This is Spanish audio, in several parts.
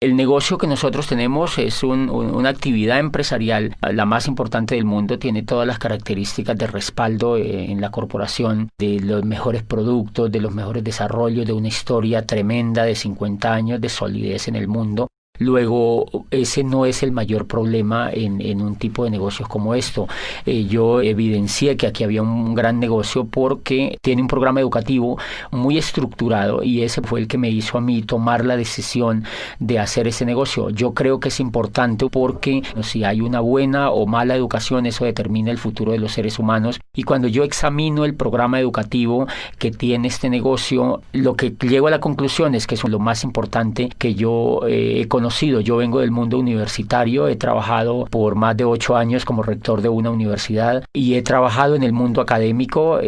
El negocio que nosotros tenemos es una actividad empresarial, la más importante del mundo, tiene todas las características de respaldo en la corporación, de los mejores productos, de los mejores desarrollos, de una historia tremenda de 50 años de solidez en el mundo. Luego, ese no es el mayor problema en un tipo de negocios como esto. Yo evidencié que aquí había un gran negocio porque tiene un programa educativo muy estructurado y ese fue el que me hizo a mí tomar la decisión de hacer ese negocio. Yo creo que es importante porque si hay una buena o mala educación, eso determina el futuro de los seres humanos. Y cuando yo examino el programa educativo que tiene este negocio, lo que llego a la conclusión es que es lo más importante que yo he conocido. Yo vengo del mundo universitario, he trabajado por más de 8 años como rector de una universidad y he trabajado en el mundo académico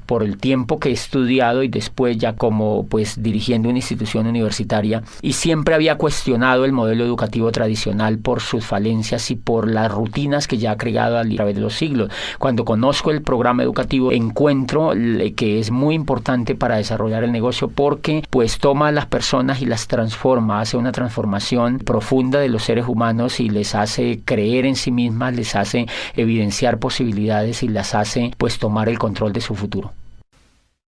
por el tiempo que he estudiado y después ya como dirigiendo una institución universitaria, y siempre había cuestionado el modelo educativo tradicional por sus falencias y por las rutinas que ya ha creado a través de los siglos. Cuando conozco el programa educativo encuentro que es muy importante para desarrollar el negocio porque toma a las personas y las transforma, hace una transformación profunda de los seres humanos y les hace creer en sí mismas, les hace evidenciar posibilidades y las hace tomar el control de su futuro.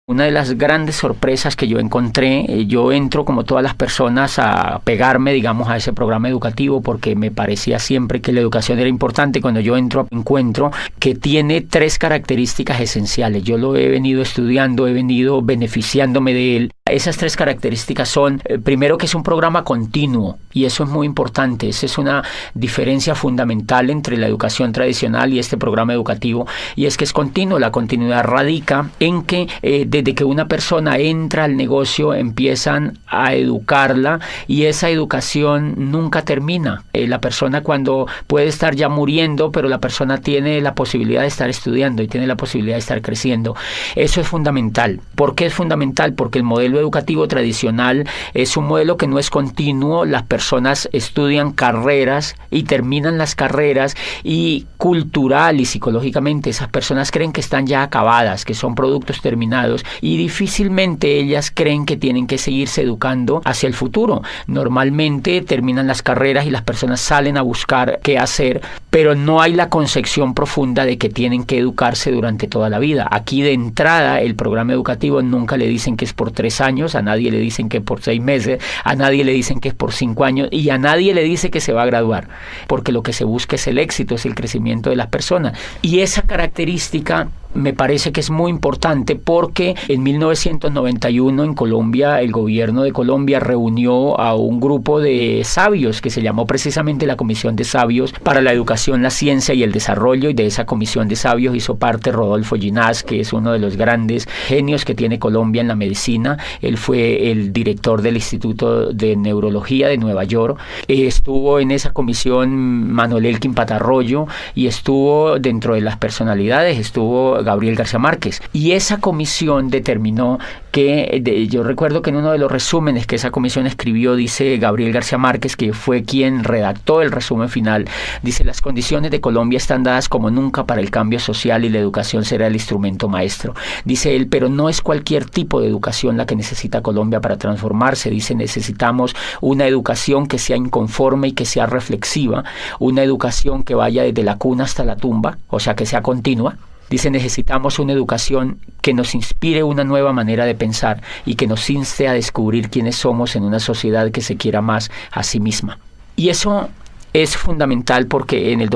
Una de las grandes sorpresas que yo encontré, yo entro como todas las personas a pegarme, digamos, a ese programa educativo porque me parecía siempre que la educación era importante. Cuando yo entro, encuentro que tiene 3 características esenciales. Yo lo he venido estudiando, he venido beneficiándome de él. Esas 3 características son, primero, que es un programa continuo, y eso es muy importante. Esa es una diferencia fundamental entre la educación tradicional y este programa educativo, y es que es continuo. La continuidad radica en que desde que una persona entra al negocio empiezan a educarla y esa educación nunca termina. La persona cuando puede estar ya muriendo, pero la persona tiene la posibilidad de estar estudiando y tiene la posibilidad de estar creciendo. Eso es fundamental. ¿Por qué es fundamental? Porque el modelo educativo tradicional es un modelo que no es continuo. Las personas estudian carreras y terminan las carreras, y cultural y psicológicamente esas personas creen que están ya acabadas, que son productos terminados, y difícilmente ellas creen que tienen que seguirse educando hacia el futuro. Normalmente terminan las carreras y las personas salen a buscar qué hacer, pero no hay la concepción profunda de que tienen que educarse durante toda la vida. Aquí de entrada el programa educativo nunca le dicen que es por 3 años, a nadie le dicen que es por 6 meses, a nadie le dicen que es por 5 años y a nadie le dice que se va a graduar, porque lo que se busca es el éxito, es el crecimiento de las personas. Y esa característica me parece que es muy importante porque en 1991 en Colombia, el gobierno de Colombia reunió a un grupo de sabios que se llamó precisamente la Comisión de Sabios para la Educación, la Ciencia y el Desarrollo, y de esa Comisión de Sabios hizo parte Rodolfo Ginás, que es uno de los grandes genios que tiene Colombia en la medicina. Él fue el director del Instituto de Neurología de Nueva York. Estuvo en esa comisión Manuel Elkin Patarroyo y estuvo dentro de las personalidades, estuvo Gabriel García Márquez, y esa comisión determinó que, yo recuerdo que en uno de los resúmenes que esa comisión escribió, dice Gabriel García Márquez, que fue quien redactó el resumen final, dice: las condiciones de Colombia están dadas como nunca para el cambio social y la educación será el instrumento maestro. Dice él, pero no es cualquier tipo de educación la que necesita Colombia para transformarse. Dice, necesitamos una educación que sea inconforme y que sea reflexiva, una educación que vaya desde la cuna hasta la tumba, o sea, que sea continua. Dice, necesitamos una educación que nos inspire una nueva manera de pensar y que nos inste a descubrir quiénes somos en una sociedad que se quiera más a sí misma. Y eso es fundamental porque en el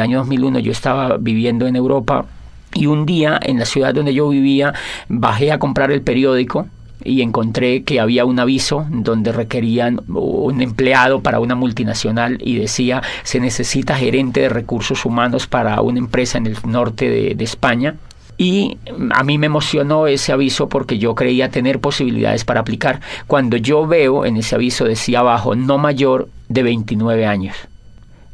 año 2001, yo estaba viviendo en Europa y un día en la ciudad donde yo vivía bajé a comprar el periódico y encontré que había un aviso donde requerían un empleado para una multinacional y decía: se necesita gerente de recursos humanos para una empresa en el norte de España. Y a mí me emocionó ese aviso porque yo creía tener posibilidades para aplicar. Cuando yo veo en ese aviso decía abajo: no mayor de 29 años.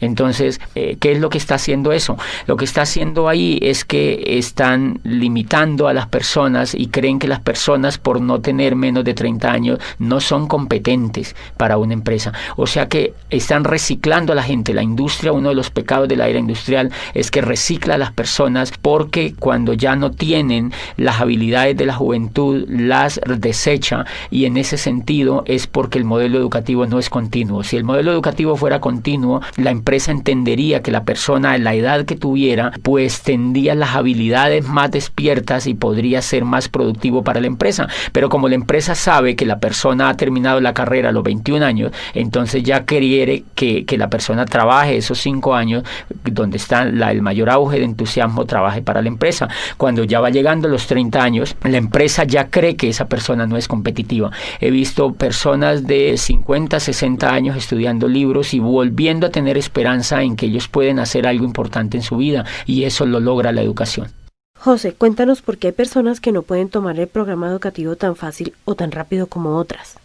Entonces, ¿qué es lo que está haciendo eso? Lo que está haciendo ahí es que están limitando a las personas y creen que las personas, por no tener menos de 30 años, no son competentes para una empresa. O sea que están reciclando a la gente. La industria, uno de los pecados de la era industrial es que recicla a las personas, porque cuando ya no tienen las habilidades de la juventud, las desecha, y en ese sentido es porque el modelo educativo no es continuo. Si el modelo educativo fuera continuo, la empresa entendería que la persona, en la edad que tuviera, pues tendría las habilidades más despiertas y podría ser más productivo para la empresa. Pero como la empresa sabe que la persona ha terminado la carrera a los 21 años, entonces ya quiere que la persona trabaje esos 5 años, donde está el mayor auge de entusiasmo, trabaje para la empresa. Cuando ya va llegando a los 30 años, la empresa ya cree que esa persona no es competitiva. He visto personas de 50, 60 años estudiando libros y volviendo a tener esperanza en que ellos pueden hacer algo importante en su vida, y eso lo logra la educación. José, cuéntanos por qué hay personas que no pueden tomar el programa educativo tan fácil o tan rápido como otras.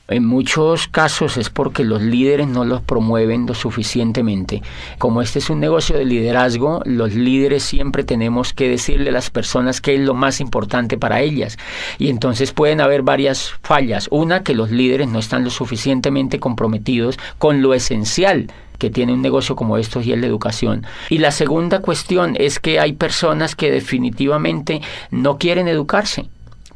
En muchos casos es porque los líderes no los promueven lo suficientemente. Como este es un negocio de liderazgo, los líderes siempre tenemos que decirle a las personas qué es lo más importante para ellas. Y entonces pueden haber varias fallas. Una, que los líderes no están lo suficientemente comprometidos con lo esencial que tiene un negocio como estos, y es la educación. Y la segunda cuestión es que hay personas que definitivamente no quieren educarse,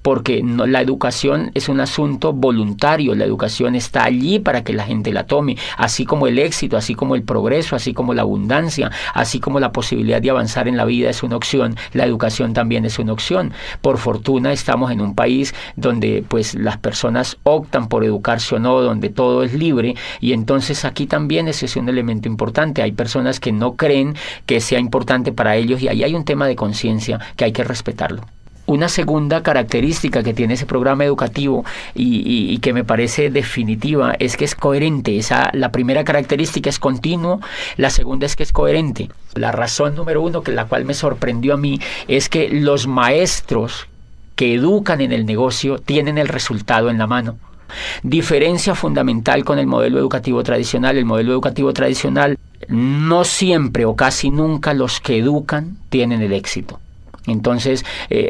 porque la educación es un asunto voluntario. La educación está allí para que la gente la tome, así como el éxito, así como el progreso, así como la abundancia, así como la posibilidad de avanzar en la vida es una opción. La educación también es una opción. Por fortuna estamos en un país donde pues las personas optan por educarse o no, donde todo es libre, y entonces aquí también ese es un elemento importante. Hay personas que no creen que sea importante para ellos, y ahí hay un tema de conciencia que hay que respetarlo. Una segunda característica que tiene ese programa educativo y que me parece definitiva es que es coherente. La primera característica es continuo, la segunda es que es coherente. La razón número uno, la cual me sorprendió a mí, es que los maestros que educan en el negocio tienen el resultado en la mano. Diferencia fundamental con el modelo educativo tradicional. El modelo educativo tradicional, no siempre o casi nunca los que educan tienen el éxito. Entonces,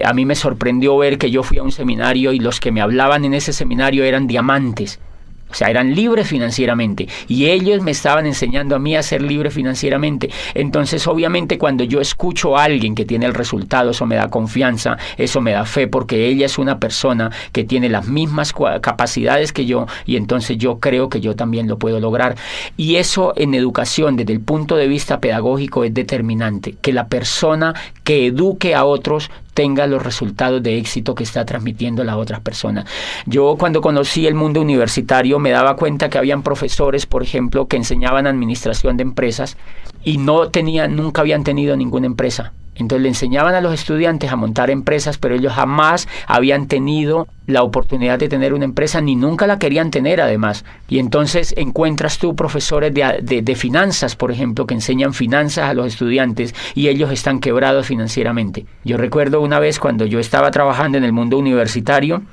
a mí me sorprendió ver que yo fui a un seminario y los que me hablaban en ese seminario eran diamantes. O sea, eran libres financieramente, y ellos me estaban enseñando a mí a ser libre financieramente. Entonces, obviamente, cuando yo escucho a alguien que tiene el resultado, eso me da confianza, eso me da fe, porque ella es una persona que tiene las mismas capacidades que yo, y entonces yo creo que yo también lo puedo lograr. Y eso en educación, desde el punto de vista pedagógico, es determinante, que la persona que eduque a otros tenga los resultados de éxito que está transmitiendo a las otras personas. Yo, cuando conocí el mundo universitario, me daba cuenta que habían profesores, por ejemplo, que enseñaban administración de empresas y nunca habían tenido ninguna empresa. Entonces le enseñaban a los estudiantes a montar empresas, pero ellos jamás habían tenido la oportunidad de tener una empresa, ni nunca la querían tener además. Y entonces encuentras tú profesores de finanzas, por ejemplo, que enseñan finanzas a los estudiantes y ellos están quebrados financieramente. Yo recuerdo una vez cuando yo estaba trabajando en el mundo universitario,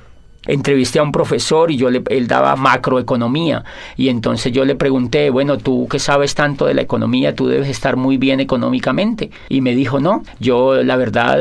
entrevisté a un profesor y él daba macroeconomía, y entonces yo le pregunté, bueno, tú que sabes tanto de la economía, tú debes estar muy bien económicamente, y me dijo, no, yo la verdad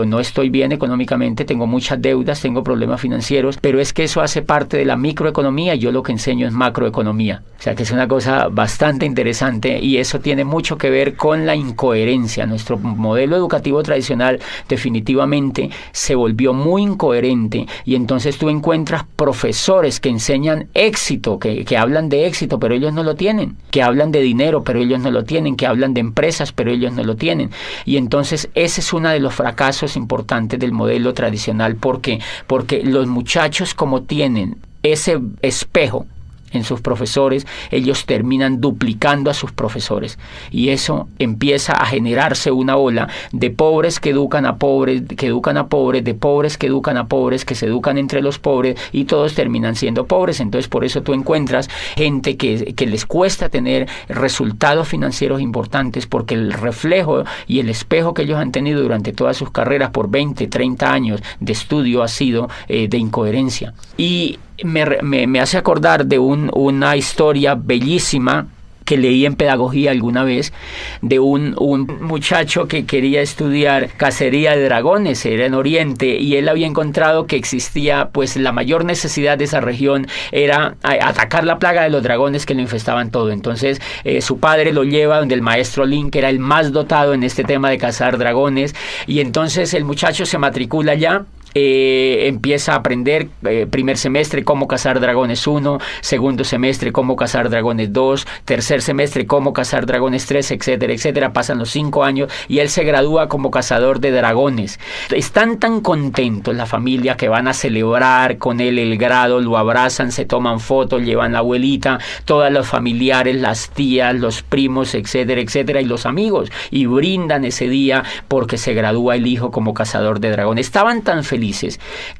no estoy bien económicamente, tengo muchas deudas, tengo problemas financieros, pero es que eso hace parte de la microeconomía, y yo lo que enseño es macroeconomía. O sea que es una cosa bastante interesante, y eso tiene mucho que ver con la incoherencia. Nuestro modelo educativo tradicional definitivamente se volvió muy incoherente, y entonces tú encuentras profesores que enseñan éxito, que hablan de éxito, pero ellos no lo tienen, que hablan de dinero, pero ellos no lo tienen, que hablan de empresas, pero ellos no lo tienen. Y entonces ese es uno de los fracasos importantes del modelo tradicional. ¿Por qué? Porque los muchachos, como tienen ese espejo en sus profesores, ellos terminan duplicando a sus profesores, y eso empieza a generarse una ola de pobres que educan a pobres, de pobres que educan a pobres, que se educan entre los pobres, y todos terminan siendo pobres. Entonces por eso tú encuentras gente que les cuesta tener resultados financieros importantes, porque el reflejo y el espejo que ellos han tenido durante todas sus carreras por 20, 30 años de estudio ha sido de incoherencia. Y me hace acordar de una historia bellísima que leí en pedagogía alguna vez de un muchacho que quería estudiar cacería de dragones, era en Oriente, y él había encontrado que existía, pues la mayor necesidad de esa región era atacar la plaga de los dragones que lo infestaban todo. Entonces su padre lo lleva donde el maestro Lin, que era el más dotado en este tema de cazar dragones, y entonces el muchacho se matricula allá. Empieza a aprender primer semestre cómo cazar dragones 1, segundo semestre cómo cazar dragones 2, tercer semestre cómo cazar dragones 3, etcétera, etcétera. Pasan los 5 años y él se gradúa como cazador de dragones. Están tan contentos la familia que van a celebrar con él el grado, lo abrazan, se toman fotos, llevan la abuelita, todos los familiares, las tías, los primos, etcétera, etcétera, y los amigos, y brindan ese día porque se gradúa el hijo como cazador de dragones. Estaban tan felices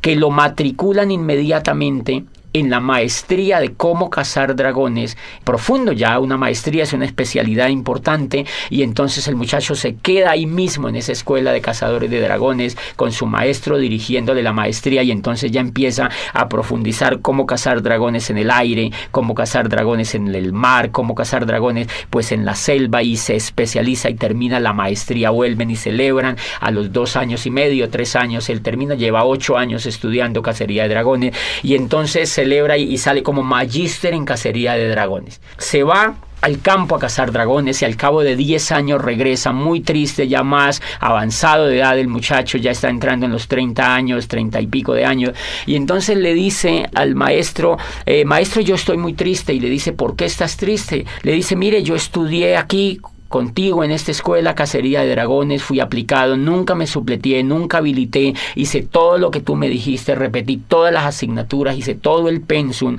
que lo matriculan inmediatamente en la maestría de cómo cazar dragones, profundo ya, una maestría es una especialidad importante, y entonces el muchacho se queda ahí mismo en esa escuela de cazadores de dragones con su maestro dirigiéndole la maestría, y entonces ya empieza a profundizar cómo cazar dragones en el aire, cómo cazar dragones en el mar, cómo cazar dragones pues en la selva, y se especializa y termina la maestría. Vuelven y celebran a los 2 años y medio, 3 años, él termina, lleva 8 años estudiando cacería de dragones, y entonces celebra y sale como magíster en cacería de dragones. Se va al campo a cazar dragones y al cabo de 10 años regresa muy triste, ya más avanzado de edad. El muchacho ya está entrando en los 30 años, 30 y pico de años, y entonces le dice al maestro, maestro, yo estoy muy triste. Y le dice, ¿por qué estás triste? Le dice, mire, yo estudié aquí contigo en esta escuela cacería de dragones, fui aplicado, nunca me supleteé, nunca habilité, hice todo lo que tú me dijiste, repetí todas las asignaturas, hice todo el pensum,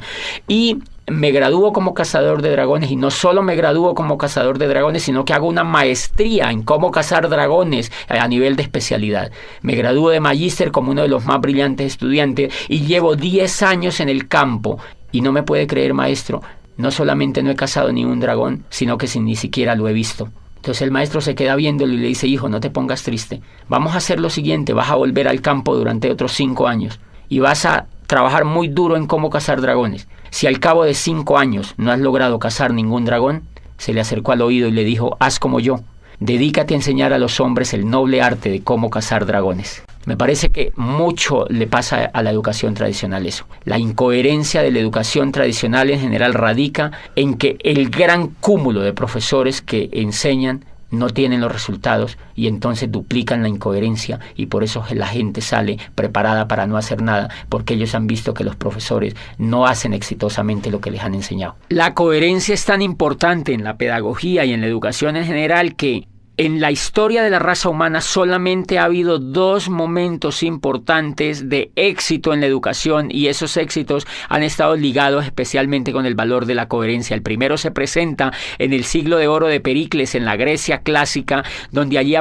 y me gradúo como cazador de dragones, y no solo me gradúo como cazador de dragones, sino que hago una maestría en cómo cazar dragones a nivel de especialidad. Me gradúo de magíster como uno de los más brillantes estudiantes, y llevo 10 años en el campo, y no me puede creer, maestro, no solamente no he cazado ni un dragón, sino que ni siquiera lo he visto. Entonces el maestro se queda viéndolo y le dice, hijo, no te pongas triste. Vamos a hacer lo siguiente, vas a volver al campo durante otros 5 años y vas a trabajar muy duro en cómo cazar dragones. Si al cabo de 5 años no has logrado cazar ningún dragón, se le acercó al oído y le dijo, haz como yo. Dedícate a enseñar a los hombres el noble arte de cómo cazar dragones. Me parece que mucho le pasa a la educación tradicional eso. La incoherencia de la educación tradicional en general radica en que el gran cúmulo de profesores que enseñan no tienen los resultados, y entonces duplican la incoherencia, y por eso la gente sale preparada para no hacer nada, porque ellos han visto que los profesores no hacen exitosamente lo que les han enseñado. La coherencia es tan importante en la pedagogía y en la educación en general que en la historia de la raza humana solamente ha habido 2 momentos importantes de éxito en la educación, y esos éxitos han estado ligados especialmente con el valor de la coherencia. El primero se presenta en el siglo de oro de Pericles, en la Grecia clásica, donde allí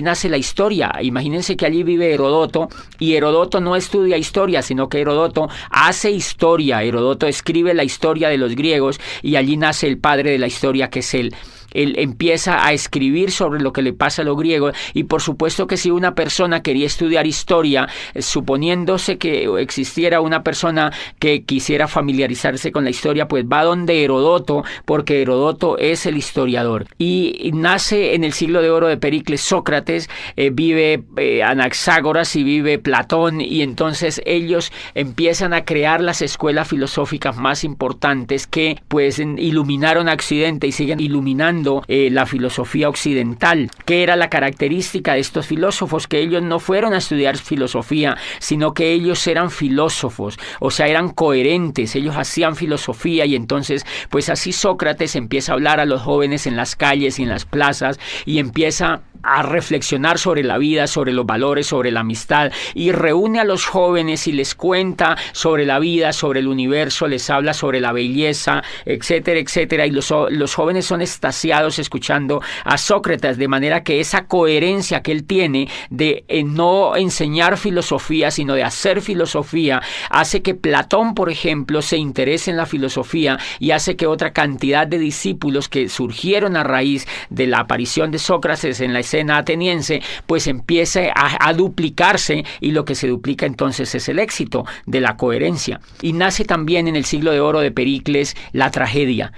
nace la historia. Imagínense que allí vive Herodoto, y Herodoto no estudia historia, sino que Herodoto hace historia. Herodoto escribe la historia de los griegos, y allí nace el padre de la historia, que es él. Él empieza a escribir sobre lo que le pasa a los griegos, y por supuesto que si una persona quería estudiar historia, suponiéndose que existiera una persona que quisiera familiarizarse con la historia, pues va donde Herodoto, porque Herodoto es el historiador. Y nace en el siglo de oro de Pericles Sócrates, vive Anaxágoras y vive Platón, y entonces ellos empiezan a crear las escuelas filosóficas más importantes que pues iluminaron a Occidente y siguen iluminando la filosofía occidental. ¿Qué era la característica de estos filósofos? Que ellos no fueron a estudiar filosofía, sino que ellos eran filósofos, o sea, eran coherentes, ellos hacían filosofía, y entonces pues así Sócrates empieza a hablar a los jóvenes en las calles y en las plazas, y empieza a reflexionar sobre la vida, sobre los valores, sobre la amistad, y reúne a los jóvenes y les cuenta sobre la vida, sobre el universo, les habla sobre la belleza, etcétera, etcétera, y los jóvenes son extasiados escuchando a Sócrates, de manera que esa coherencia que él tiene de no enseñar filosofía, sino de hacer filosofía, hace que Platón, por ejemplo, se interese en la filosofía, y hace que otra cantidad de discípulos que surgieron a raíz de la aparición de Sócrates en la escena escena ateniense, pues empiece a duplicarse, y lo que se duplica entonces es el éxito de la coherencia. Y nace también en el siglo de oro de Pericles la tragedia.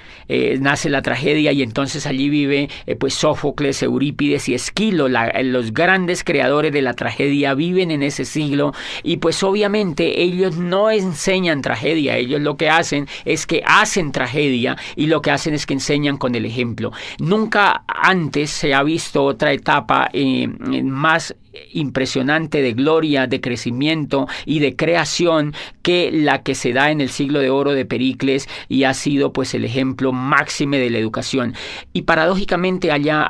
Nace la tragedia, y entonces allí vive pues Sófocles, Eurípides y Esquilo, los grandes creadores de la tragedia viven en ese siglo, y pues obviamente ellos no enseñan tragedia, ellos lo que hacen es que hacen tragedia, y lo que hacen es que enseñan con el ejemplo. Nunca antes se ha visto otra etapa más impresionante de gloria, de crecimiento y de creación que la que se da en el siglo de oro de Pericles, y ha sido pues el ejemplo máxime de la educación. Y paradójicamente allá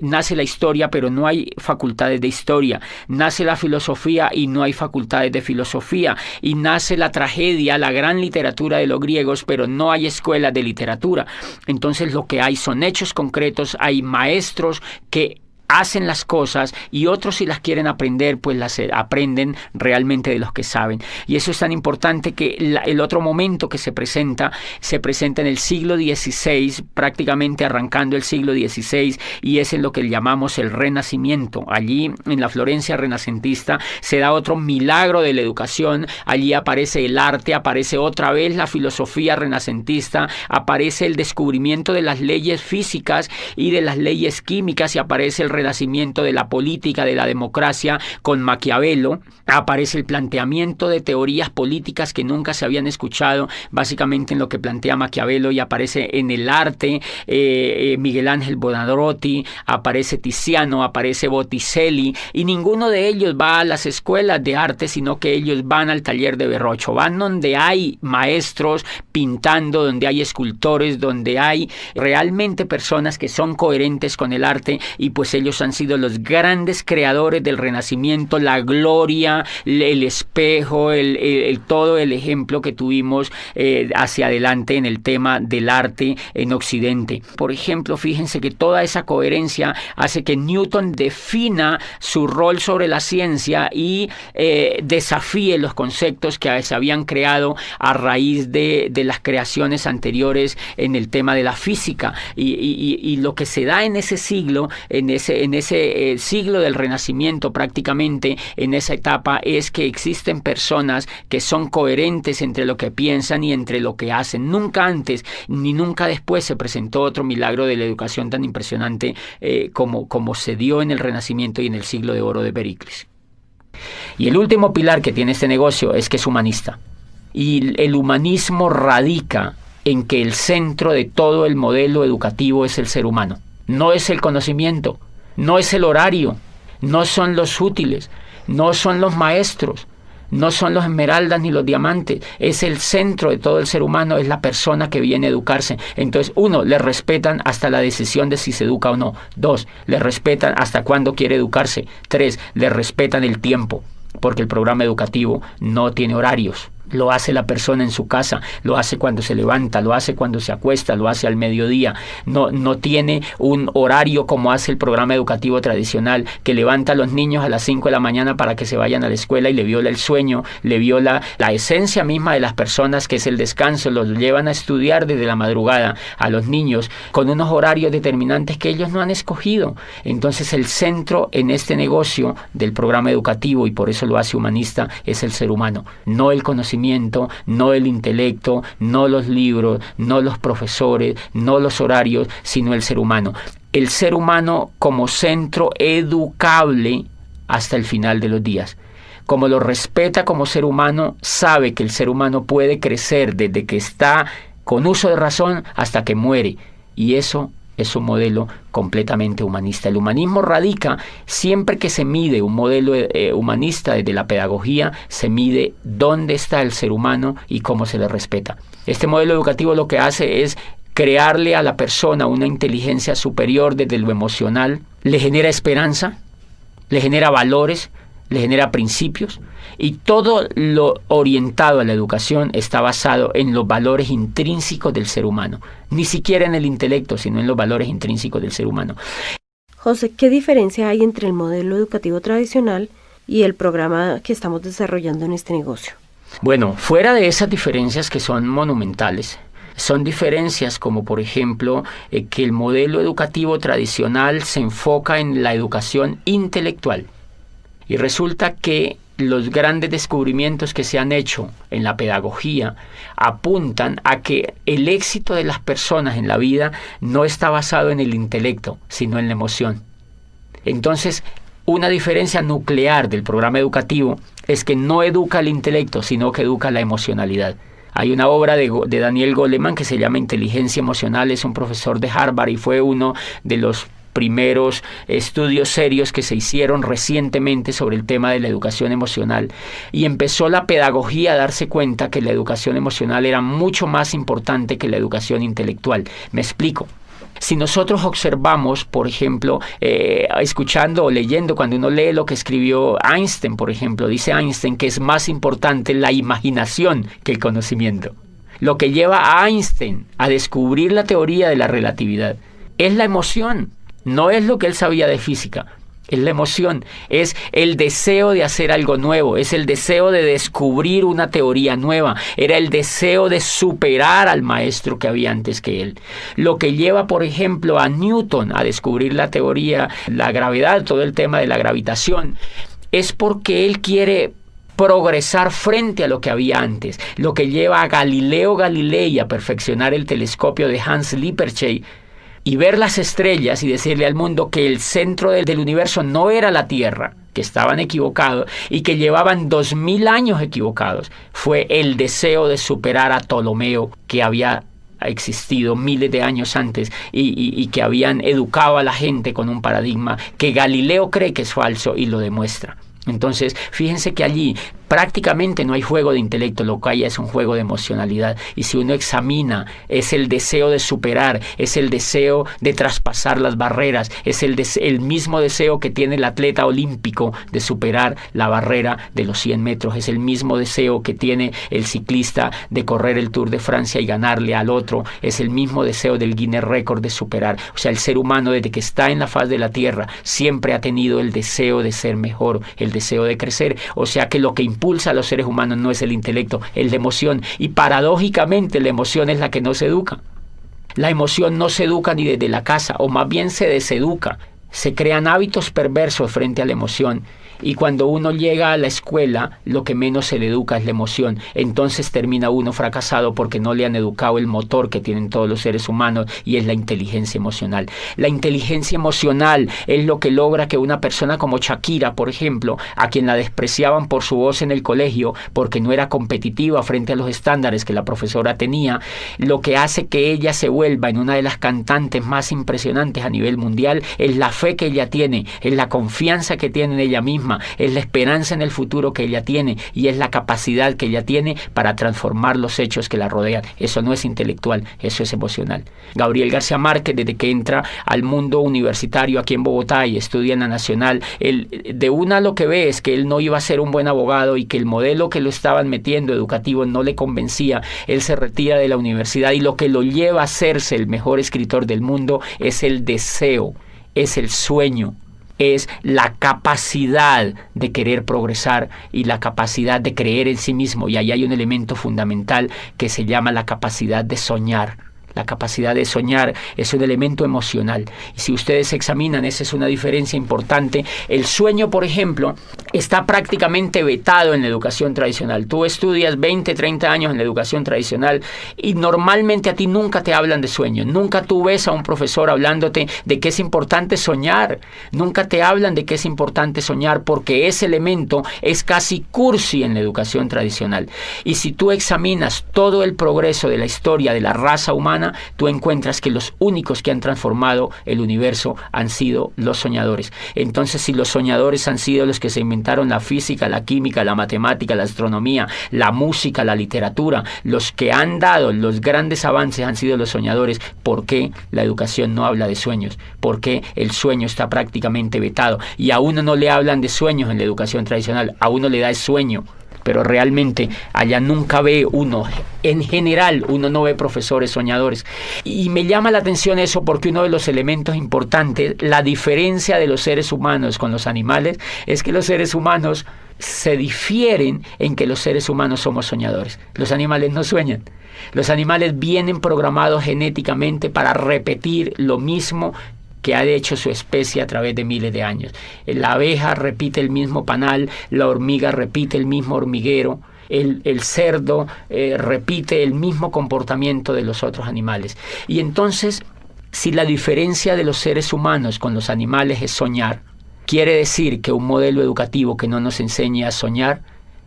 nace la historia, pero no hay facultades de historia, nace la filosofía y no hay facultades de filosofía, y nace la tragedia, la gran literatura de los griegos, pero no hay escuelas de literatura. Entonces lo que hay son hechos concretos, hay maestros que hacen las cosas, y otros, si las quieren aprender, pues las aprenden realmente de los que saben. Y eso es tan importante que el otro momento que se presenta en el siglo XVI, prácticamente arrancando el siglo XVI, y es en lo que llamamos el Renacimiento. Allí, en la Florencia renacentista, se da otro milagro de la educación. Allí aparece el arte, aparece otra vez la filosofía renacentista, aparece el descubrimiento de las leyes físicas y de las leyes químicas, y aparece el renacimiento de la política, de la democracia con Maquiavelo. Aparece el planteamiento de teorías políticas que nunca se habían escuchado, básicamente en lo que plantea Maquiavelo, y aparece en el arte Miguel Ángel Buonarroti, aparece Tiziano, aparece Botticelli, y ninguno de ellos va a las escuelas de arte, sino que ellos van al taller de Verrocchio, van donde hay maestros pintando, donde hay escultores, donde hay realmente personas que son coherentes con el arte, y pues ellos han sido los grandes creadores del Renacimiento, la gloria, el espejo, todo el ejemplo que tuvimos hacia adelante en el tema del arte en Occidente. Por ejemplo, fíjense que toda esa coherencia hace que Newton defina su rol sobre la ciencia y desafíe los conceptos que se habían creado a raíz de las creaciones anteriores en el tema de la física. Y lo que se da en ese siglo, en ese siglo del Renacimiento, prácticamente en esa etapa, es que existen personas que son coherentes entre lo que piensan y entre lo que hacen. Nunca antes ni nunca después se presentó otro milagro de la educación tan impresionante como se dio en el Renacimiento y en el siglo de oro de Pericles. Y el último pilar que tiene este negocio es que es humanista. Y el humanismo radica en que el centro de todo el modelo educativo es el ser humano. No es el conocimiento, no es el horario, no son los útiles, no son los maestros, no son los esmeraldas ni los diamantes, es el centro de todo el ser humano, es la persona que viene a educarse. Entonces, 1, le respetan hasta la decisión de si se educa o no. 2, le respetan hasta cuándo quiere educarse. 3, le respetan el tiempo, porque el programa educativo no tiene horarios. Lo hace la persona en su casa, lo hace cuando se levanta, lo hace cuando se acuesta, lo hace al mediodía. No tiene un horario como hace el programa educativo tradicional, que levanta a los niños a las 5 de la mañana para que se vayan a la escuela y le viola el sueño, le viola la esencia misma de las personas, que es el descanso. Los llevan a estudiar desde la madrugada a los niños con unos horarios determinantes que ellos no han escogido. Entonces el centro en este negocio del programa educativo, y por eso lo hace humanista, es el ser humano, no el conocimiento, no el intelecto, no los libros, no los profesores, no los horarios, sino el ser humano. El ser humano como centro educable hasta el final de los días. Como lo respeta como ser humano, sabe que el ser humano puede crecer desde que está con uso de razón hasta que muere. Y eso es un modelo completamente humanista. El humanismo radica, siempre que se mide un modelo humanista desde la pedagogía, se mide dónde está el ser humano y cómo se le respeta. Este modelo educativo lo que hace es crearle a la persona una inteligencia superior desde lo emocional, le genera esperanza, le genera valores, le genera principios, y todo lo orientado a la educación está basado en los valores intrínsecos del ser humano, ni siquiera en el intelecto, sino en los valores intrínsecos del ser humano. José, ¿qué diferencia hay entre el modelo educativo tradicional y el programa que estamos desarrollando en este negocio? Bueno, fuera de esas diferencias que son monumentales, Son diferencias como, por ejemplo, que el modelo educativo tradicional se enfoca en la educación intelectual. Y resulta que los grandes descubrimientos que se han hecho en la pedagogía apuntan a que el éxito de las personas en la vida no está basado en el intelecto, sino en la emoción. Entonces, una diferencia nuclear del programa educativo es que no educa el intelecto, sino que educa la emocionalidad. Hay una obra de Daniel Goleman que se llama Inteligencia Emocional, es un profesor de Harvard y fue uno de los primeros estudios serios que se hicieron recientemente sobre el tema de la educación emocional, y empezó la pedagogía a darse cuenta que la educación emocional era mucho más importante que la educación intelectual. Me explico. Si nosotros observamos, por ejemplo, escuchando o leyendo, cuando uno lee lo que escribió Einstein, por ejemplo, dice Einstein que es más importante la imaginación que el conocimiento. Lo que lleva a Einstein a descubrir la teoría de la relatividad es la emoción. No es lo que él sabía de física, es la emoción, es el deseo de hacer algo nuevo, es el deseo de descubrir una teoría nueva, era el deseo de superar al maestro que había antes que él. Lo que lleva, por ejemplo, a Newton a descubrir la teoría, la gravedad, todo el tema de la gravitación, es porque él quiere progresar frente a lo que había antes. Lo que lleva a Galileo Galilei a perfeccionar el telescopio de Hans Lippershey y ver las estrellas y decirle al mundo que el centro del universo no era la Tierra, que estaban equivocados y que llevaban 2000 años equivocados, fue el deseo de superar a Ptolomeo, que había existido miles de años antes y que habían educado a la gente con un paradigma que Galileo cree que es falso y lo demuestra. Entonces, fíjense que allí prácticamente no hay juego de intelecto, lo que hay es un juego de emocionalidad. Y si uno examina, es el deseo de superar, es el deseo de traspasar las barreras, es el mismo deseo que tiene el atleta olímpico de superar la barrera de los 100 metros, es el mismo deseo que tiene el ciclista de correr el Tour de Francia y ganarle al otro, es el mismo deseo del Guinness Record de superar. O sea, el ser humano desde que está en la faz de la tierra siempre ha tenido el deseo de ser mejor, el deseo de crecer. O sea que lo que impulsa a los seres humanos no es el intelecto, es la emoción. Y paradójicamente la emoción es la que no se educa. La emoción no se educa ni desde la casa, o más bien se deseduca. Se crean hábitos perversos frente a la emoción. Y cuando uno llega a la escuela, lo que menos se le educa es la emoción. Entonces termina uno fracasado porque no le han educado el motor que tienen todos los seres humanos, y es la inteligencia emocional. La inteligencia emocional es lo que logra que una persona como Shakira, por ejemplo, a quien la despreciaban por su voz en el colegio, porque no era competitiva frente a los estándares que la profesora tenía, lo que hace que ella se vuelva en una de las cantantes más impresionantes a nivel mundial es la fe que ella tiene, es la confianza que tiene en ella misma, es la esperanza en el futuro que ella tiene, y es la capacidad que ella tiene para transformar los hechos que la rodean. Eso no es intelectual, eso es emocional. Gabriel García Márquez, desde que entra al mundo universitario aquí en Bogotá y estudia en la Nacional, de una lo que ve es que él no iba a ser un buen abogado y que el modelo que lo estaban metiendo educativo no le convencía. Él se retira de la universidad y lo que lo lleva a hacerse el mejor escritor del mundo es el deseo, es el sueño, es la capacidad de querer progresar y la capacidad de creer en sí mismo. Y ahí hay un elemento fundamental que se llama la capacidad de soñar. La capacidad de soñar es un elemento emocional. Y si ustedes examinan, esa es una diferencia importante. El sueño, por ejemplo, está prácticamente vetado en la educación tradicional. Tú estudias 20, 30 años en la educación tradicional y normalmente a ti nunca te hablan de sueño. Nunca tú ves a un profesor hablándote de que es importante soñar. Nunca te hablan de que es importante soñar, porque ese elemento es casi cursi en la educación tradicional. Y si tú examinas todo el progreso de la historia de la raza humana, tú encuentras que los únicos que han transformado el universo han sido los soñadores. Entonces, si los soñadores han sido los que se inventaron la física, la química, la matemática, la astronomía, la música, la literatura, los que han dado los grandes avances han sido los soñadores, ¿por qué la educación no habla de sueños? ¿Por qué el sueño está prácticamente vetado? Y a uno no le hablan de sueños en la educación tradicional, a uno le da el sueño. pero realmente allá nunca ve uno, en general uno no ve profesores soñadores. Y me llama la atención eso porque uno de los elementos importantes, la diferencia de los seres humanos con los animales, es que los seres humanos se difieren en que los seres humanos somos soñadores. Los animales no sueñan. Los animales vienen programados genéticamente para repetir lo mismo que ha hecho su especie a través de miles de años. La abeja repite el mismo panal, la hormiga repite el mismo hormiguero, el cerdo repite el mismo comportamiento de los otros animales. Y entonces, si la diferencia de los seres humanos con los animales es soñar, quiere decir que un modelo educativo que no nos enseñe a soñar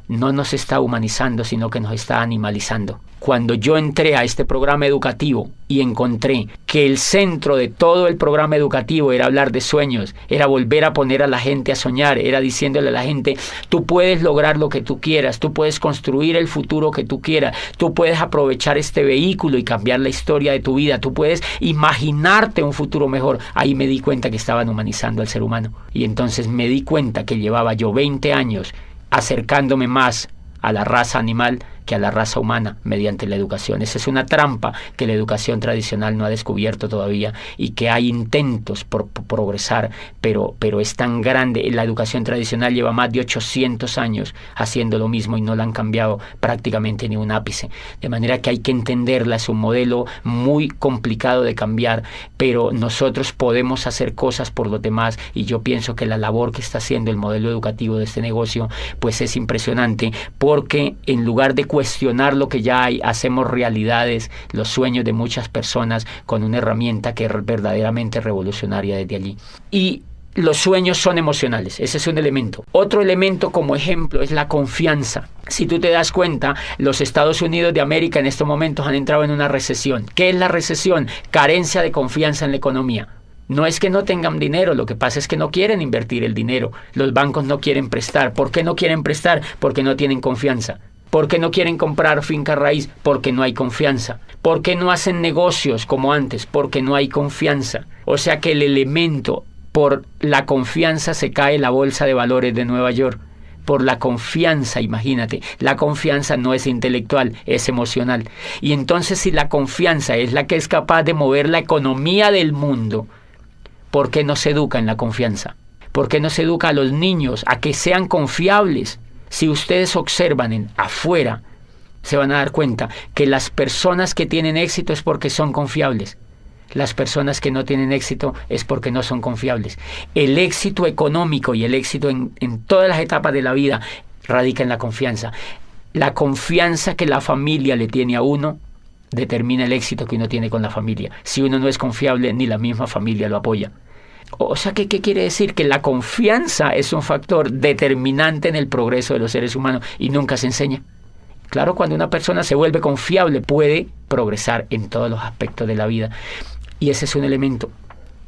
no nos está humanizando, sino que nos está animalizando. Cuando yo entré a este programa educativo y encontré que el centro de todo el programa educativo era hablar de sueños, era volver a poner a la gente a soñar, era diciéndole a la gente, tú puedes lograr lo que tú quieras, tú puedes construir el futuro que tú quieras, tú puedes aprovechar este vehículo y cambiar la historia de tu vida, tú puedes imaginarte un futuro mejor. Ahí me di cuenta que estaban humanizando al ser humano. Y entonces me di cuenta que llevaba yo 20 años acercándome más a la raza animal que a la raza humana mediante la educación. Esa es una trampa que la educación tradicional no ha descubierto todavía y que hay intentos por progresar, pero es tan grande. La educación tradicional lleva más de 800 años haciendo lo mismo y no la han cambiado prácticamente ni un ápice. De manera que hay que entenderla, es un modelo muy complicado de cambiar, pero nosotros podemos hacer cosas por los demás y yo pienso que la labor que está haciendo el modelo educativo de este negocio pues es impresionante, porque en lugar de cuestionar lo que ya hay, hacemos realidades los sueños de muchas personas con una herramienta que es verdaderamente revolucionaria desde allí. Y los sueños son emocionales, ese es un elemento. Otro elemento como ejemplo es la confianza. Si tú te das cuenta, los Estados Unidos de América en estos momentos han entrado en una recesión. ¿Qué es la recesión? Carencia de confianza en la economía. No es que no tengan dinero, lo que pasa es que no quieren invertir el dinero. Los bancos no quieren prestar. ¿Por qué no quieren prestar? Porque no tienen confianza. ¿Por qué no quieren comprar finca raíz? Porque no hay confianza. ¿Por qué no hacen negocios como antes? Porque no hay confianza. O sea que el elemento, por la confianza se cae la bolsa de valores de Nueva York. Por la confianza, imagínate, la confianza no es intelectual, es emocional. Y entonces si la confianza es la que es capaz de mover la economía del mundo, ¿por qué no se educa en la confianza? ¿Por qué no se educa a los niños a que sean confiables? Si ustedes observan afuera, se van a dar cuenta que las personas que tienen éxito es porque son confiables. Las personas que no tienen éxito es porque no son confiables. El éxito económico y el éxito en todas las etapas de la vida radica en la confianza. La confianza que la familia le tiene a uno determina el éxito que uno tiene con la familia. Si uno no es confiable, ni la misma familia lo apoya. O sea, ¿qué quiere decir? Que la confianza es un factor determinante en el progreso de los seres humanos y nunca se enseña. Claro, cuando una persona se vuelve confiable, puede progresar en todos los aspectos de la vida. Y ese es un elemento.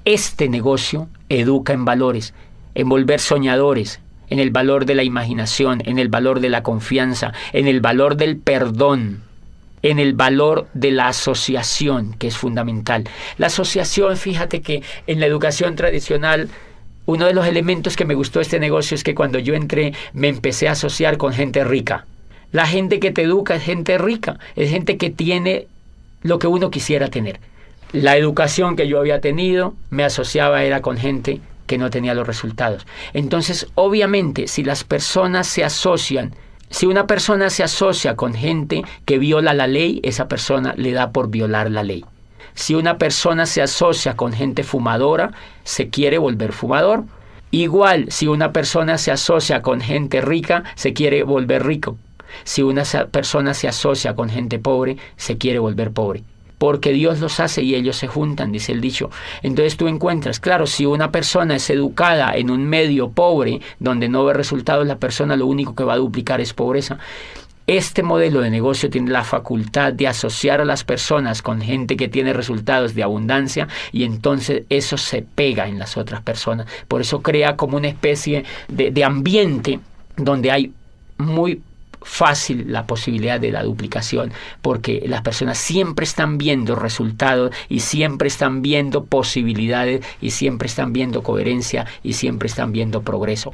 Este negocio educa en valores, en volver soñadores, en el valor de la imaginación, en el valor de la confianza, en el valor del perdón, en el valor de la asociación, que es fundamental. La asociación, fíjate que en la educación tradicional, uno de los elementos que me gustó de este negocio es que cuando yo entré me empecé a asociar con gente rica. La gente que te educa es gente rica, es gente que tiene lo que uno quisiera tener. La educación que yo había tenido me asociaba era con gente que no tenía los resultados. Entonces, obviamente, si las personas se asocian, si una persona se asocia con gente que viola la ley, esa persona le da por violar la ley. Si una persona se asocia con gente fumadora, se quiere volver fumador. Igual, si una persona se asocia con gente rica, se quiere volver rico. Si una persona se asocia con gente pobre, se quiere volver pobre. Porque Dios los hace y ellos se juntan, dice el dicho. Entonces tú encuentras, claro, si una persona es educada en un medio pobre, donde no ve resultados, la persona lo único que va a duplicar es pobreza. Este modelo de negocio tiene la facultad de asociar a las personas con gente que tiene resultados de abundancia y entonces eso se pega en las otras personas. Por eso crea como una especie de ambiente donde hay muy fácil la posibilidad de la duplicación, porque las personas siempre están viendo resultados y siempre están viendo posibilidades y siempre están viendo coherencia y siempre están viendo progreso.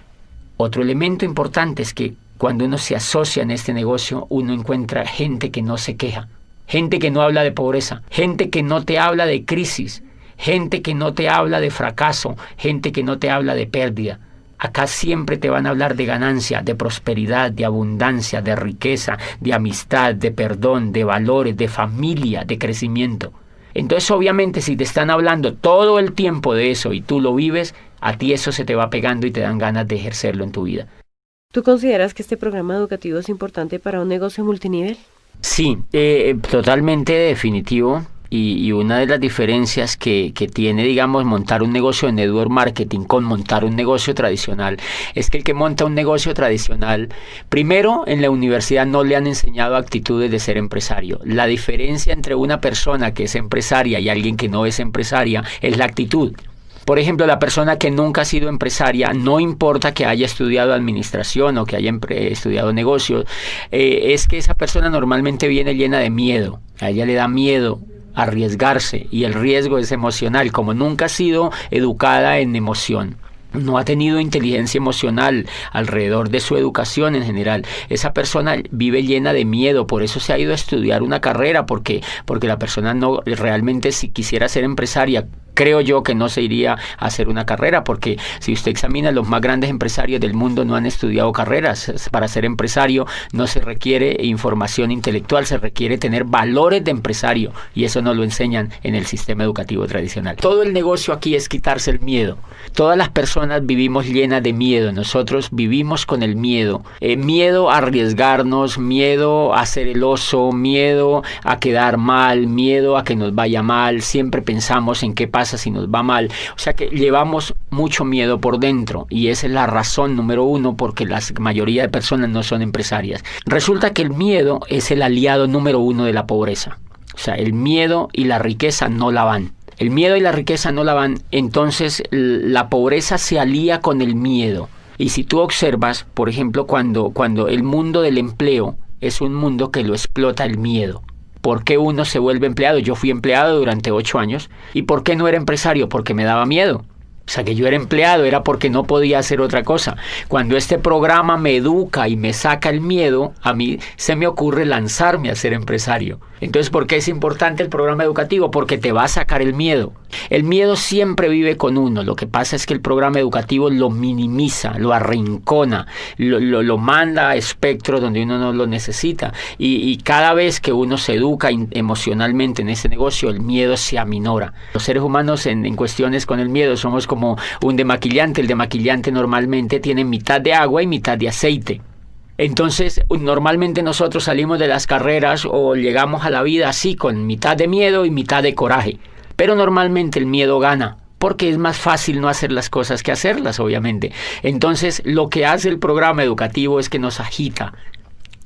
Otro elemento importante es que cuando uno se asocia en este negocio, uno encuentra gente que no se queja, gente que no habla de pobreza, gente que no te habla de crisis, gente que no te habla de fracaso, gente que no te habla de pérdida. Acá siempre te van a hablar de ganancia, de prosperidad, de abundancia, de riqueza, de amistad, de perdón, de valores, de familia, de crecimiento. Entonces, obviamente, si te están hablando todo el tiempo de eso y tú lo vives, a ti eso se te va pegando y te dan ganas de ejercerlo en tu vida. ¿Tú consideras que este programa educativo es importante para un negocio multinivel? Sí, totalmente definitivo. Y una de las diferencias que tiene, digamos, montar un negocio de network marketing con montar un negocio tradicional, es que el que monta un negocio tradicional, primero, en la universidad no le han enseñado actitudes de ser empresario. La diferencia entre una persona que es empresaria y alguien que no es empresaria es la actitud. Por ejemplo, la persona que nunca ha sido empresaria, no importa que haya estudiado administración o que haya estudiado negocios, es que esa persona normalmente viene llena de miedo. A ella le da miedo arriesgarse, y el riesgo es emocional. Como nunca ha sido educada en emoción, no ha tenido inteligencia emocional alrededor de su educación en general, esa persona vive llena de miedo. Por eso se ha ido a estudiar una carrera, porque la persona no realmente, si quisiera ser empresaria, creo yo que no se iría a hacer una carrera, porque si usted examina, los más grandes empresarios del mundo no han estudiado carreras. Para ser empresario no se requiere información intelectual, se requiere tener valores de empresario, y eso no lo enseñan en el sistema educativo tradicional. Todo el negocio aquí es quitarse el miedo. Todas las personas vivimos llenas de miedo. Nosotros vivimos con el miedo. Miedo a arriesgarnos, miedo a ser el oso, miedo a quedar mal, miedo a que nos vaya mal. Siempre pensamos en qué pasa si nos va mal. O sea que llevamos mucho miedo por dentro, y esa es la razón número uno porque la mayoría de personas no son empresarias. Resulta que el miedo es el aliado número uno de la pobreza. O sea, el miedo y la riqueza no la van. El miedo y la riqueza no la van, entonces la pobreza se alía con el miedo. Y si tú observas, por ejemplo, cuando el mundo del empleo es un mundo que lo explota el miedo. ¿Por qué uno se vuelve empleado? Yo fui empleado durante 8 años. ¿Y por qué no era empresario? Porque me daba miedo. O sea, que yo era empleado era porque no podía hacer otra cosa. Cuando este programa me educa y me saca el miedo, a mí se me ocurre lanzarme a ser empresario. Entonces, ¿por qué es importante el programa educativo? Porque te va a sacar el miedo. El miedo siempre vive con uno. Lo que pasa es que el programa educativo lo minimiza, lo arrincona, lo manda a espectros donde uno no lo necesita. Y cada vez que uno se educa emocionalmente en ese negocio, el miedo se aminora. Los seres humanos en cuestiones con el miedo somos como un demaquillante. El demaquillante normalmente tiene mitad de agua y mitad de aceite. Entonces, normalmente nosotros salimos de las carreras o llegamos a la vida así, con mitad de miedo y mitad de coraje. Pero normalmente el miedo gana, porque es más fácil no hacer las cosas que hacerlas, obviamente. Entonces, lo que hace el programa educativo es que nos agita.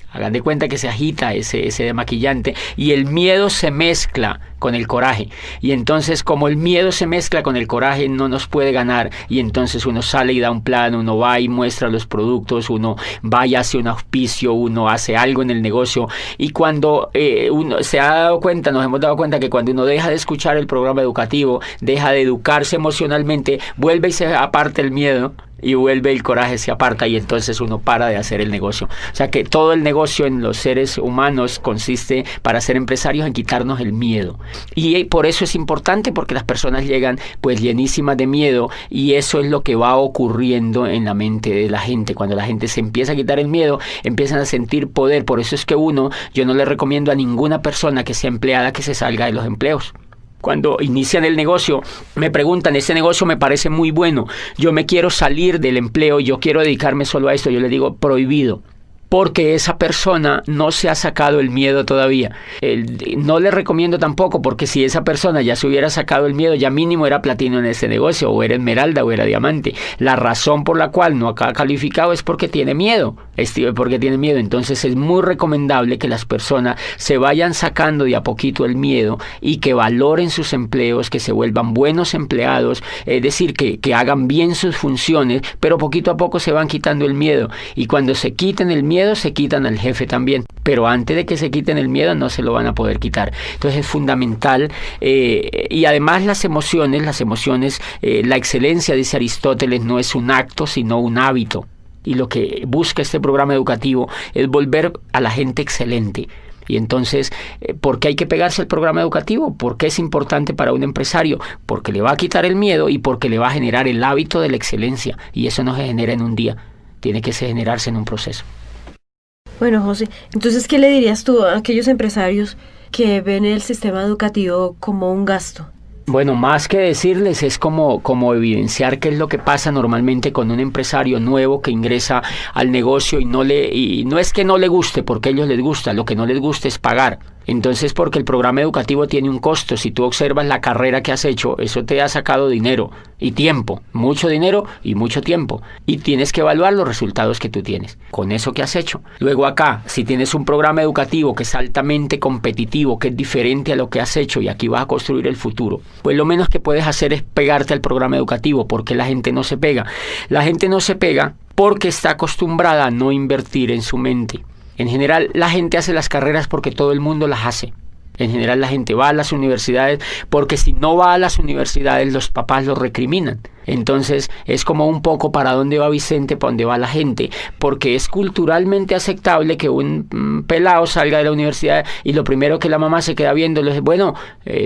Hagan de cuenta que se agita ese demaquillante, y el miedo se mezcla con el coraje. Y entonces, como el miedo se mezcla con el coraje, no nos puede ganar. Y entonces uno sale y da un plan, uno va y muestra los productos, uno va y hace un auspicio, uno hace algo en el negocio. Y cuando uno se ha dado cuenta, nos hemos dado cuenta que cuando uno deja de escuchar el programa educativo, deja de educarse emocionalmente, vuelve y se aparta el miedo, y vuelve el coraje, se aparta, y entonces uno para de hacer el negocio. O sea que todo el negocio en los seres humanos consiste, para ser empresarios, en quitarnos el miedo. Y por eso es importante, porque las personas llegan pues llenísimas de miedo, y eso es lo que va ocurriendo en la mente de la gente. Cuando la gente se empieza a quitar el miedo, empiezan a sentir poder. Por eso es que yo no le recomiendo a ninguna persona que sea empleada que se salga de los empleos. Cuando inician el negocio, me preguntan, este negocio me parece muy bueno, yo me quiero salir del empleo, yo quiero dedicarme solo a esto. Yo le digo, prohibido. Porque esa persona no se ha sacado el miedo todavía. No le recomiendo tampoco, porque si esa persona ya se hubiera sacado el miedo, ya mínimo era platino en ese negocio, o era esmeralda, o era diamante. La razón por la cual no ha calificado es porque tiene miedo. Entonces es muy recomendable que las personas se vayan sacando de a poquito el miedo, y que valoren sus empleos, que se vuelvan buenos empleados, es decir, que hagan bien sus funciones, pero poquito a poco se van quitando el miedo. Y cuando se quiten el miedo, se quitan al jefe también, pero antes de que se quiten el miedo no se lo van a poder quitar. Entonces es fundamental, y además las emociones, la excelencia, dice Aristóteles, no es un acto sino un hábito. Y lo que busca este programa educativo es volver a la gente excelente. Y entonces, ¿por qué hay que pegarse al programa educativo? ¿Por qué es importante para un empresario? Porque le va a quitar el miedo y porque le va a generar el hábito de la excelencia. Y eso no se genera en un día, tiene que generarse en un proceso. Bueno, José, entonces, ¿qué le dirías tú a aquellos empresarios que ven el sistema educativo como un gasto? Bueno, más que decirles es como evidenciar qué es lo que pasa normalmente con un empresario nuevo que ingresa al negocio y no es que no le guste, porque a ellos les gusta, lo que no les gusta es pagar. Entonces, porque el programa educativo tiene un costo, si tú observas la carrera que has hecho, eso te ha sacado dinero y tiempo, mucho dinero y mucho tiempo, y tienes que evaluar los resultados que tú tienes con eso que has hecho. Luego acá, si tienes un programa educativo que es altamente competitivo, que es diferente a lo que has hecho y aquí vas a construir el futuro, pues lo menos que puedes hacer es pegarte al programa educativo. Porque la gente no se pega. La gente no se pega porque está acostumbrada a no invertir en su mente. En general, la gente hace las carreras porque todo el mundo las hace. En general, la gente va a las universidades porque si no va a las universidades, los papás lo recriminan. Entonces, es como un poco para dónde va Vicente, para dónde va la gente, porque es culturalmente aceptable que un pelado salga de la universidad y lo primero que la mamá se queda viendo es, bueno,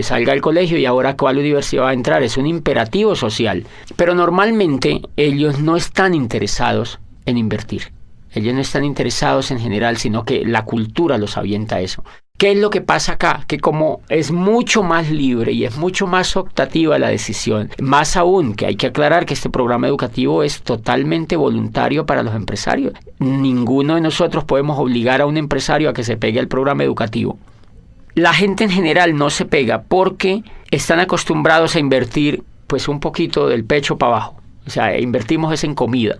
salga al colegio y ahora ¿cuál universidad va a entrar? Es un imperativo social. Pero normalmente ellos no están interesados en invertir. Ellos no están interesados en general, sino que la cultura los avienta a eso. ¿Qué es lo que pasa acá? Que como es mucho más libre y es mucho más optativa la decisión, más aún que hay que aclarar que este programa educativo es totalmente voluntario para los empresarios. Ninguno de nosotros podemos obligar a un empresario a que se pegue al programa educativo. La gente en general no se pega porque están acostumbrados a invertir pues un poquito del pecho para abajo. O sea, invertimos es en comida.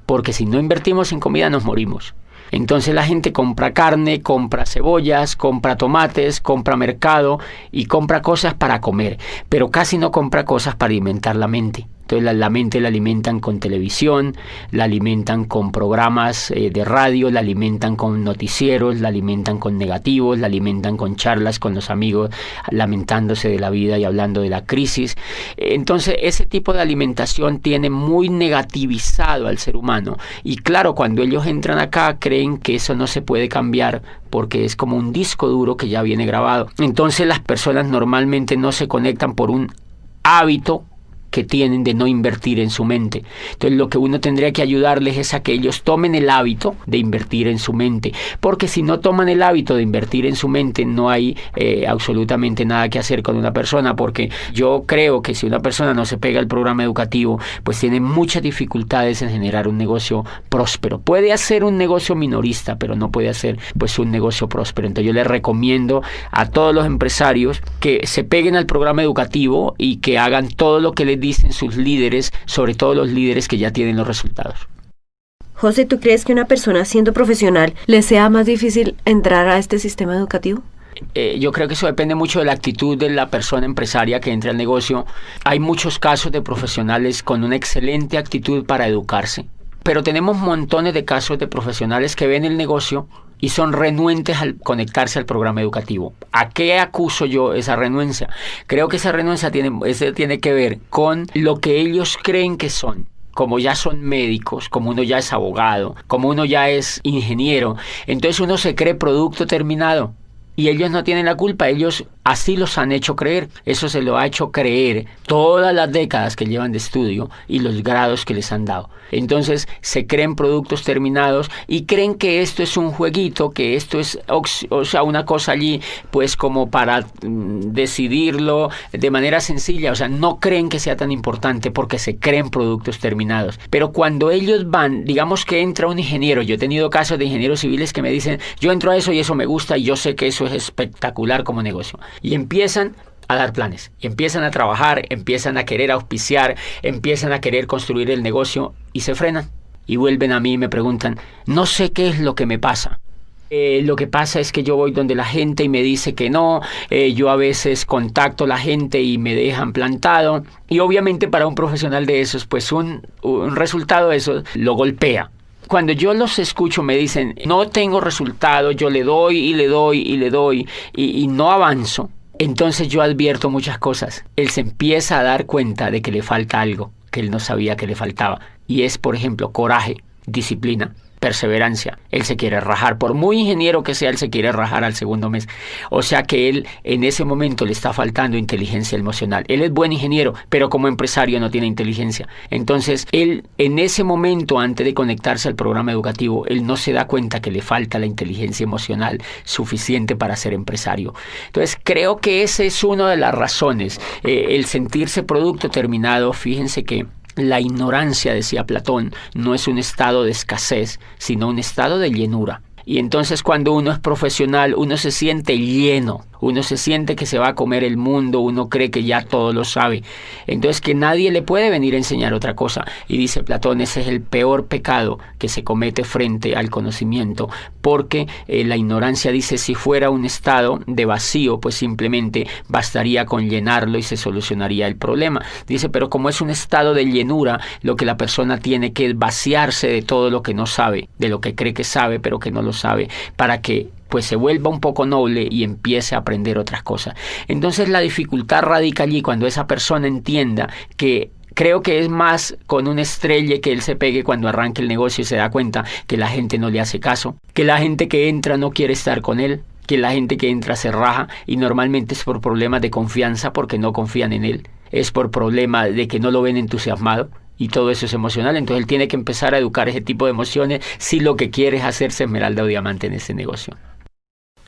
Porque si no invertimos en comida nos morimos. Entonces la gente compra carne, compra cebollas, compra tomates, compra mercado y compra cosas para comer, pero casi no compra cosas para alimentar la mente. Entonces la mente la alimentan con televisión, la alimentan con programas de radio, la alimentan con noticieros, la alimentan con negativos, la alimentan con charlas con los amigos, lamentándose de la vida y hablando de la crisis. Entonces ese tipo de alimentación tiene muy negativizado al ser humano. Y claro, cuando ellos entran acá creen que eso no se puede cambiar porque es como un disco duro que ya viene grabado. Entonces las personas normalmente no se conectan por un hábito que tienen de no invertir en su mente. Entonces lo que uno tendría que ayudarles es a que ellos tomen el hábito de invertir en su mente, porque si no toman el hábito de invertir en su mente no hay absolutamente nada que hacer con una persona, porque yo creo que si una persona no se pega al programa educativo, pues tiene muchas dificultades en generar un negocio próspero. Puede hacer un negocio minorista, pero no puede hacer pues un negocio próspero. Entonces yo les recomiendo a todos los empresarios que se peguen al programa educativo y que hagan todo lo que les dicen sus líderes, sobre todo los líderes que ya tienen los resultados. José, ¿tú crees que una persona siendo profesional le sea más difícil entrar a este sistema educativo? Yo creo que eso depende mucho de la actitud de la persona empresaria que entra al negocio. Hay muchos casos de profesionales con una excelente actitud para educarse, pero tenemos montones de casos de profesionales que ven el negocio y son renuentes al conectarse al programa educativo. ¿A qué acuso yo esa renuencia? Creo que esa renuncia tiene que ver con lo que ellos creen que son. Como ya son médicos, como uno ya es abogado, como uno ya es ingeniero, entonces uno se cree producto terminado. Y ellos no tienen la culpa, ellos así los han hecho creer. Eso se lo ha hecho creer todas las décadas que llevan de estudio y los grados que les han dado. Entonces se creen productos terminados y creen que esto es un jueguito, que esto es una cosa allí pues como para decidirlo de manera sencilla. O sea, no creen que sea tan importante porque se creen productos terminados. Pero cuando ellos van, digamos que entra un ingeniero, yo he tenido casos de ingenieros civiles que me dicen, yo entro a eso y eso me gusta y yo sé que eso es espectacular como negocio. Y empiezan a dar planes, y empiezan a trabajar, empiezan a querer auspiciar, empiezan a querer construir el negocio y se frenan. Y vuelven a mí y me preguntan, no sé qué es lo que me pasa. Lo que pasa es que yo voy donde la gente y me dice que no, yo a veces contacto a la gente y me dejan plantado. Y obviamente para un profesional de esos, pues un resultado de eso lo golpea. Cuando yo los escucho me dicen, no tengo resultado, yo le doy y le doy y le doy y no avanzo. Entonces yo advierto muchas cosas. Él se empieza a dar cuenta de que le falta algo que él no sabía que le faltaba. Y es, por ejemplo, coraje. disciplina, perseverancia. Él se quiere rajar, por muy ingeniero que sea, él se quiere rajar al segundo mes. O sea que él en ese momento le está faltando inteligencia emocional. Él es buen ingeniero, pero como empresario no tiene inteligencia. Entonces, él en ese momento, antes de conectarse al programa educativo, él no se da cuenta que le falta la inteligencia emocional suficiente para ser empresario. Entonces, creo que esa es una de las razones. El sentirse producto terminado, fíjense que la ignorancia, decía Platón, no es un estado de escasez, sino un estado de llenura. Y entonces cuando uno es profesional, uno se siente lleno, uno se siente que se va a comer el mundo, uno cree que ya todo lo sabe. Entonces que nadie le puede venir a enseñar otra cosa. Y dice Platón, ese es el peor pecado que se comete frente al conocimiento, porque la ignorancia, dice, si fuera un estado de vacío, pues simplemente bastaría con llenarlo y se solucionaría el problema. Dice, pero como es un estado de llenura, lo que la persona tiene que es vaciarse de todo lo que no sabe, de lo que cree que sabe, pero que no lo sabe, para que pues se vuelva un poco noble y empiece a aprender otras cosas. Entonces la dificultad radica allí cuando esa persona entienda que creo que es más con un estrelle que él se pegue cuando arranque el negocio y se da cuenta que la gente no le hace caso, que la gente que entra no quiere estar con él, que la gente que entra se raja y normalmente es por problemas de confianza porque no confían en él, es por problemas de que no lo ven entusiasmado. Y todo eso es emocional, entonces él tiene que empezar a educar ese tipo de emociones si lo que quiere es hacerse esmeralda o diamante en ese negocio.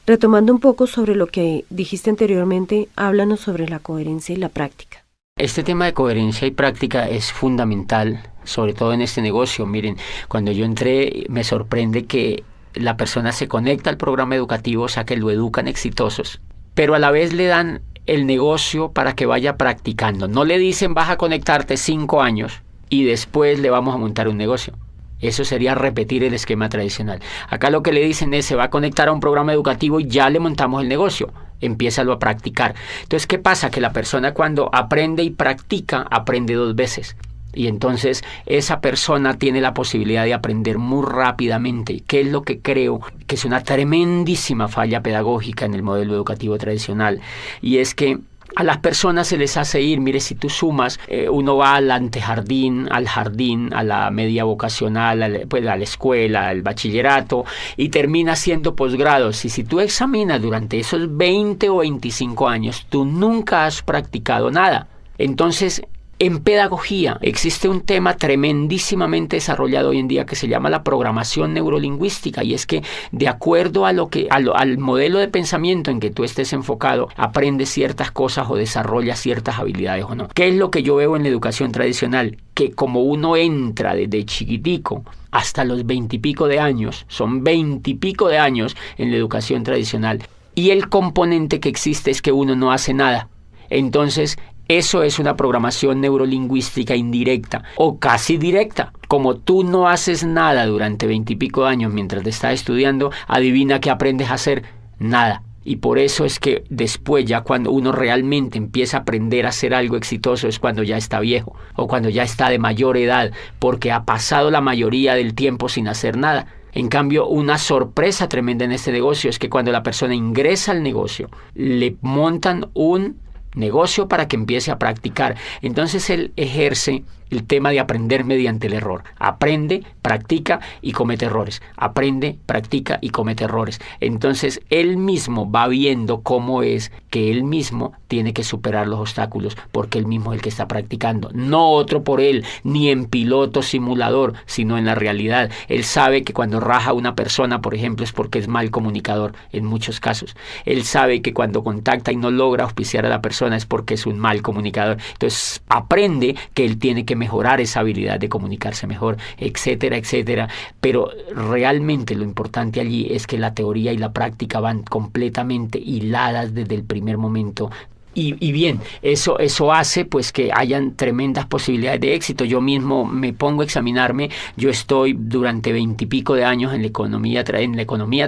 Retomando un poco sobre lo que dijiste anteriormente, háblanos sobre la coherencia y la práctica. Este tema de coherencia y práctica es fundamental, sobre todo en este negocio. Miren, cuando yo entré me sorprende que la persona se conecta al programa educativo, o sea que lo educan exitosos, pero a la vez le dan el negocio para que vaya practicando. No le dicen vas a conectarte 5 años y después le vamos a montar un negocio. Eso sería repetir el esquema tradicional. Acá lo que le dicen es se va a conectar a un programa educativo y ya le montamos el negocio. Empiézalo a practicar. Entonces, ¿qué pasa? Que la persona cuando aprende y practica, aprende 2 veces. Y entonces esa persona tiene la posibilidad de aprender muy rápidamente, que es lo que creo que es una tremendísima falla pedagógica en el modelo educativo tradicional. Y es que a las personas se les hace ir, mire, si tú sumas, uno va al antejardín, al jardín, a la media vocacional, a la escuela, al bachillerato, y termina siendo posgrados. Y si tú examinas durante esos 20 o 25 años, tú nunca has practicado nada. Entonces, en pedagogía existe un tema tremendísimamente desarrollado hoy en día que se llama la programación neurolingüística, y es que de acuerdo a al modelo de pensamiento en que tú estés enfocado, aprendes ciertas cosas o desarrollas ciertas habilidades o no. ¿Qué es lo que yo veo en la educación tradicional? Que como uno entra desde chiquitico hasta los 20 y pico de años, son 20 y pico de años en la educación tradicional, y el componente que existe es que uno no hace nada. Entonces, eso es una programación neurolingüística indirecta o casi directa. Como tú no haces nada durante 20 y pico de años mientras te estás estudiando, adivina qué aprendes a hacer. Nada. Y por eso es que después, ya cuando uno realmente empieza a aprender a hacer algo exitoso, es cuando ya está viejo o cuando ya está de mayor edad, porque ha pasado la mayoría del tiempo sin hacer nada. En cambio, una sorpresa tremenda en este negocio es que cuando la persona ingresa al negocio, le montan un negocio para que empiece a practicar. Entonces él ejerce el tema de aprender mediante el error. Aprende, practica y comete errores. Aprende, practica y comete errores. Entonces él mismo va viendo cómo es que él mismo tiene que superar los obstáculos, porque él mismo es el que está practicando. No otro por él, ni en piloto simulador, sino en la realidad. Él sabe que cuando raja a una persona, por ejemplo, es porque es mal comunicador en muchos casos. Él sabe que cuando contacta y no logra auspiciar a la persona es porque es un mal comunicador. Entonces aprende que él tiene que mejorar esa habilidad de comunicarse mejor, etcétera, etcétera. Pero realmente lo importante allí es que la teoría y la práctica van completamente hiladas desde el primer momento. Y bien, eso hace pues que hayan tremendas posibilidades de éxito. Yo mismo me pongo a examinarme. Yo estoy durante 20 y pico de años en la economía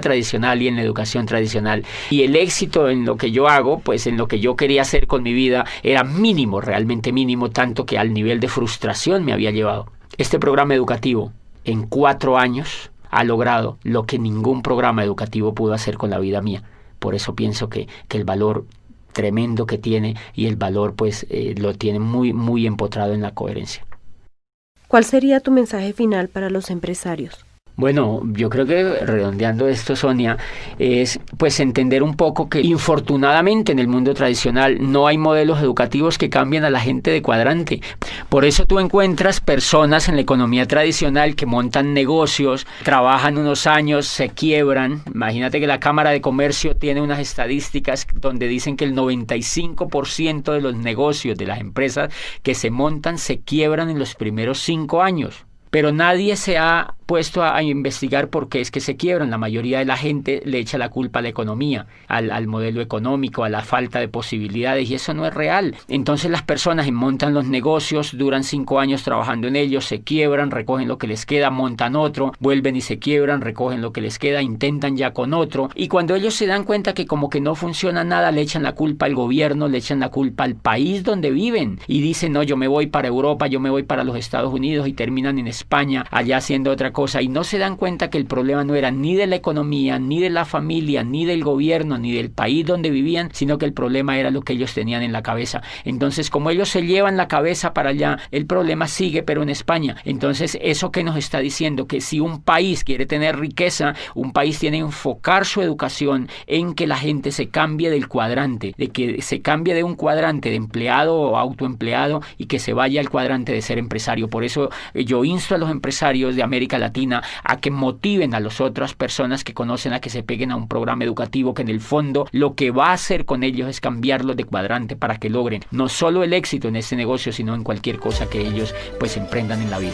tradicional y en la educación tradicional. Y el éxito en lo que yo hago, pues en lo que yo quería hacer con mi vida, era mínimo, realmente mínimo, tanto que al nivel de frustración me había llevado. Este programa educativo, en 4 años, ha logrado lo que ningún programa educativo pudo hacer con la vida mía. Por eso pienso que el valor tremendo que tiene y el valor pues lo tiene muy, muy empotrado en la coherencia. ¿Cuál sería tu mensaje final para los empresarios? Bueno, yo creo que redondeando esto, Sonia, es pues entender un poco que infortunadamente en el mundo tradicional no hay modelos educativos que cambien a la gente de cuadrante. Por eso tú encuentras personas en la economía tradicional que montan negocios, trabajan unos años, se quiebran. Imagínate que la Cámara de Comercio tiene unas estadísticas donde dicen que el 95% de los negocios de las empresas que se montan se quiebran en los primeros 5 años. Pero nadie se ha puesto a investigar por qué es que se quiebran. La mayoría de la gente le echa la culpa a la economía, al modelo económico, a la falta de posibilidades, y eso no es real. Entonces las personas montan los negocios, duran 5 años trabajando en ellos, se quiebran, recogen lo que les queda, montan otro, vuelven y se quiebran, recogen lo que les queda, intentan ya con otro, y cuando ellos se dan cuenta que como que no funciona nada, le echan la culpa al gobierno, le echan la culpa al país donde viven, y dicen, no, yo me voy para Europa, yo me voy para los Estados Unidos, y terminan en España, allá haciendo otra cosa, y no se dan cuenta que el problema no era ni de la economía, ni de la familia, ni del gobierno, ni del país donde vivían, sino que el problema era lo que ellos tenían en la cabeza. Entonces, como ellos se llevan la cabeza para allá, el problema sigue, pero en España. Entonces, eso que nos está diciendo, que si un país quiere tener riqueza, un país tiene que enfocar su educación en que la gente se cambie del cuadrante, de que se cambie de un cuadrante de empleado o autoempleado y que se vaya al cuadrante de ser empresario. Por eso yo insto a los empresarios de América Latina a que motiven a las otras personas que conocen a que se peguen a un programa educativo que en el fondo lo que va a hacer con ellos es cambiarlos de cuadrante para que logren no solo el éxito en este negocio, sino en cualquier cosa que ellos pues emprendan en la vida.